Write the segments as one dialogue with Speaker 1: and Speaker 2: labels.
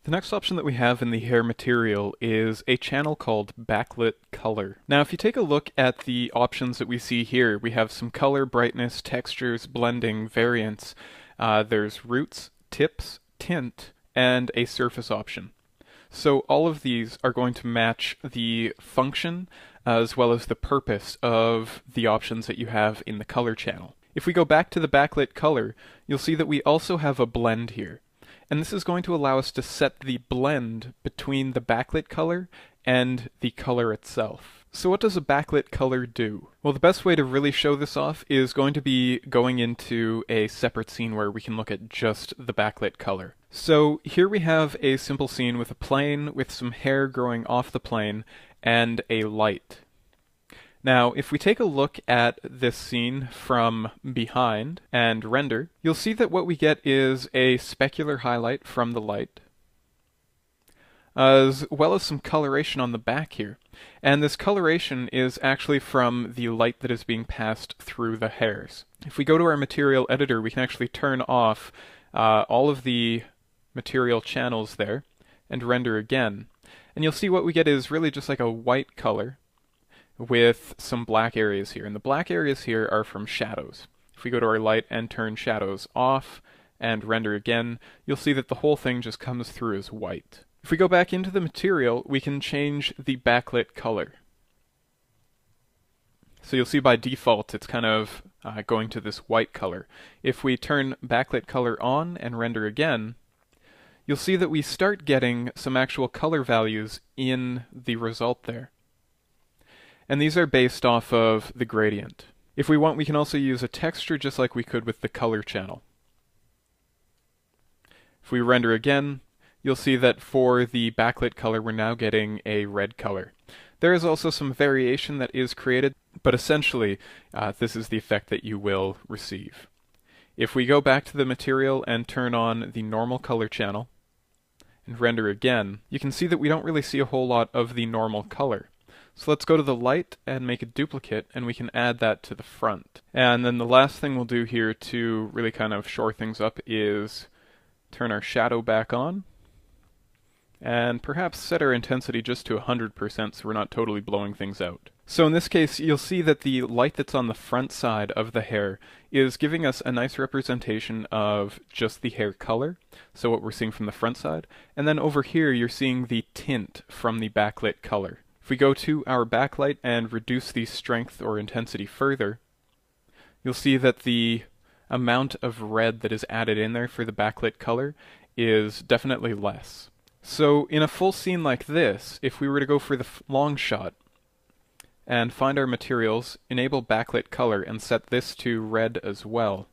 Speaker 1: The next option that we have in the hair material is a channel called Backlit Color. Now if you take a look at the options that we see here, we have some color, brightness, textures, blending, variants. There's roots, tips, tint, and a surface option. So all of these are going to match the function as well as the purpose of the options that you have in the color channel. If we go back to the backlit color, you'll see that we also have a blend here. And this is going to allow us to set the blend between the backlit color and the color itself. So what does a backlit color do? Well, the best way to really show this off is going to be going into a separate scene where we can look at just the backlit color. So here we have a simple scene with a plane with some hair growing off the plane and a light. Now, if we take a look at this scene from behind and render, you'll see that what we get is a specular highlight from the light, as well as some coloration on the back here. And this coloration is actually from the light that is being passed through the hairs. If we go to our material editor, we can actually turn off all of the material channels there and render again. And you'll see what we get is really just like a white color with some black areas here. And the black areas here are from shadows. If we go to our light and turn shadows off and render again, you'll see that the whole thing just comes through as white. If we go back into the material, we can change the backlit color. So you'll see by default it's kind of going to this white color. If we turn backlit color on and render again, you'll see that we start getting some actual color values in the result there. And these are based off of the gradient. If we want, we can also use a texture just like we could with the color channel. If we render again, you'll see that for the backlit color, we're now getting a red color. There is also some variation that is created, but essentially, this is the effect that you will receive. If we go back to the material and turn on the normal color channel and render again, you can see that we don't really see a whole lot of the normal color. So let's go to the light and make a duplicate, and we can add that to the front. And then the last thing we'll do here to really kind of shore things up is turn our shadow back on, and perhaps set our intensity just to 100% so we're not totally blowing things out. So in this case, you'll see that the light that's on the front side of the hair is giving us a nice representation of just the hair color, so what we're seeing from the front side, and then over here you're seeing the tint from the backlit color. If we go to our backlight and reduce the strength or intensity further, you'll see that the amount of red that is added in there for the backlit color is definitely less. So in a full scene like this, if we were to go for the long shot and find our materials, enable backlit color, and set this to red as well,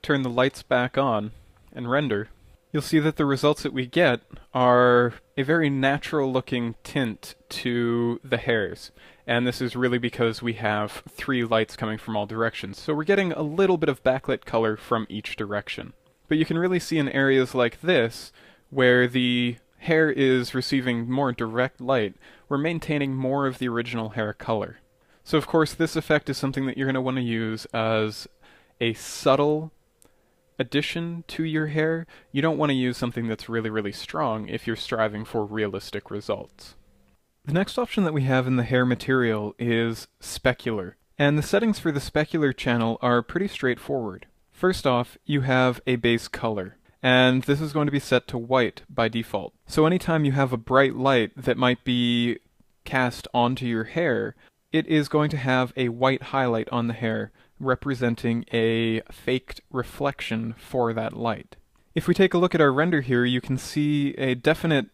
Speaker 1: turn the lights back on and render, you'll see that the results that we get are a very natural looking tint to the hairs. And this is really because we have 3 lights coming from all directions. So we're getting a little bit of backlit color from each direction. But you can really see in areas like this, where the hair is receiving more direct light, we're maintaining more of the original hair color. So of course this effect is something that you're going to want to use as a subtle addition to your hair. You don't want to use something that's really strong if you're striving for realistic results. The next option that we have in the hair material is specular, and the settings for the specular channel are pretty straightforward. First off, you have a base color, and this is going to be set to white by default. So anytime you have a bright light that might be cast onto your hair, it is going to have a white highlight on the hair representing a faked reflection for that light. If we take a look at our render here, you can see a definite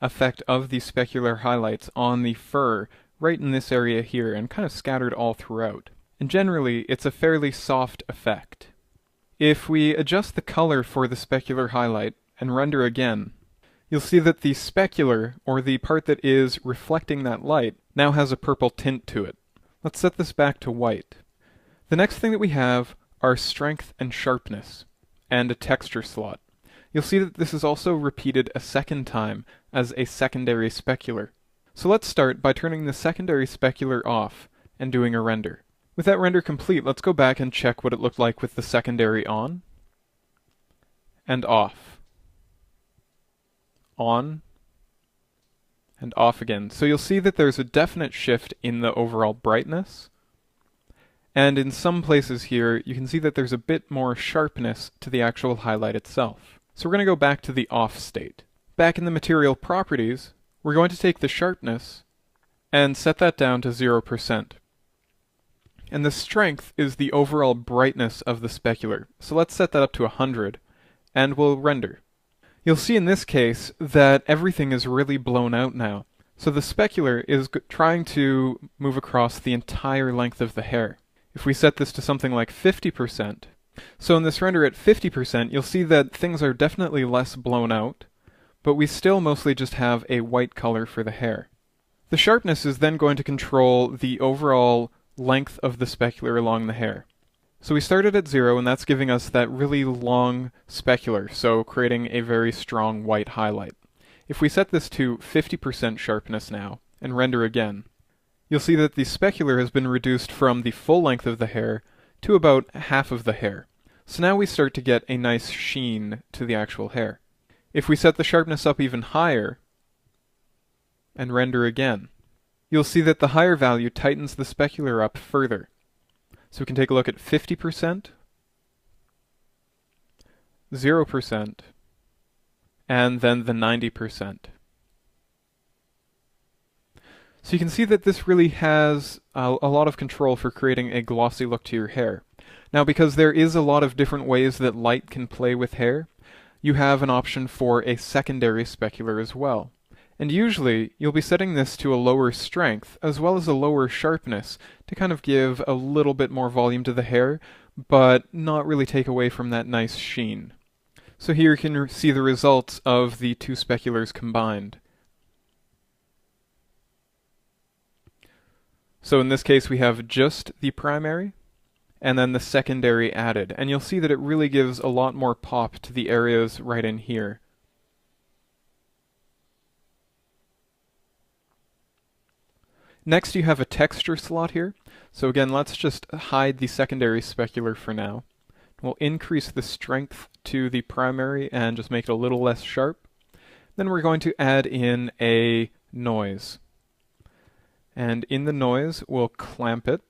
Speaker 1: effect of the specular highlights on the fur right in this area here and kind of scattered all throughout. And generally, it's a fairly soft effect. If we adjust the color for the specular highlight and render again, you'll see that the specular, or the part that is reflecting that light, now has a purple tint to it. Let's set this back to white. The next thing that we have are strength and sharpness, and a texture slot. You'll see that this is also repeated a second time as a secondary specular. So let's start by turning the secondary specular off and doing a render. With that render complete, let's go back and check what it looked like with the secondary on. and off. On and off again. So you'll see that there's a definite shift in the overall brightness. And in some places here, you can see that there's a bit more sharpness to the actual highlight itself. So we're going to go back to the off state. Back in the material properties, we're going to take the sharpness and set that down to 0%. And the strength is the overall brightness of the specular. So let's set that up to 100, and we'll render. You'll see in this case that everything is really blown out now. So the specular is trying to move across the entire length of the hair. If we set this to something like 50%, so in this render at 50%, you'll see that things are definitely less blown out, but we still mostly just have a white color for the hair. The sharpness is then going to control the overall length of the specular along the hair. So we started at 0, and that's giving us that really long specular, so creating a very strong white highlight. If we set this to 50% sharpness now, and render again, you'll see that the specular has been reduced from the full length of the hair to about half of the hair. So now we start to get a nice sheen to the actual hair. If we set the sharpness up even higher, and render again, you'll see that the higher value tightens the specular up further. So we can take a look at 50%, 0%, and then the 90%. So you can see that this really has a lot of control for creating a glossy look to your hair. Now, because there is a lot of different ways that light can play with hair, you have an option for a secondary specular as well. And usually, you'll be setting this to a lower strength, as well as a lower sharpness, to kind of give a little bit more volume to the hair, but not really take away from that nice sheen. So here you can see the results of the two speculars combined. So in this case, we have just the primary, and then the secondary added. And you'll see that it really gives a lot more pop to the areas right in here. Next, you have a texture slot here. So again, let's just hide the secondary specular for now. We'll increase the strength to the primary and just make it a little less sharp. Then we're going to add in a noise. And in the noise, we'll clamp it,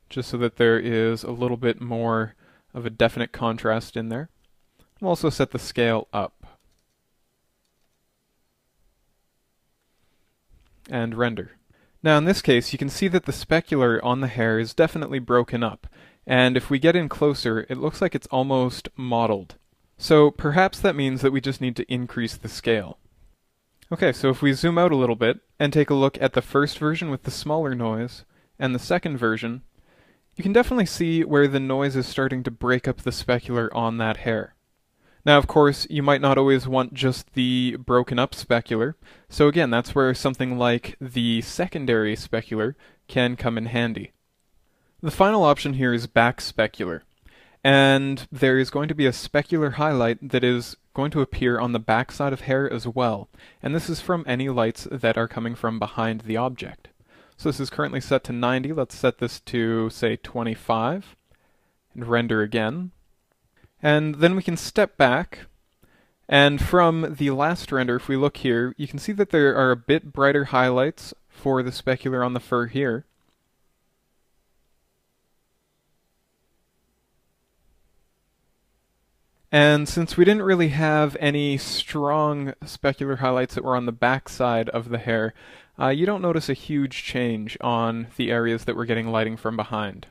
Speaker 1: just so that there is a little bit more of a definite contrast in there. We'll also set the scale up. And render. Now in this case, you can see that the specular on the hair is definitely broken up, and if we get in closer, it looks like it's almost mottled. So perhaps that means that we just need to increase the scale. Okay, so if we zoom out a little bit and take a look at the first version with the smaller noise and the second version, you can definitely see where the noise is starting to break up the specular on that hair. Now, of course, you might not always want just the broken up specular, so again, that's where something like the secondary specular can come in handy. The final option here is back specular, and there is going to be a specular highlight that is going to appear on the back side of hair as well, and this is from any lights that are coming from behind the object. So this is currently set to 90, let's set this to, say, 25, and render again. And then we can step back, and from the last render, if we look here, you can see that there are a bit brighter highlights for the specular on the fur here. And since we didn't really have any strong specular highlights that were on the back side of the hair, you don't notice a huge change on the areas that we're getting lighting from behind.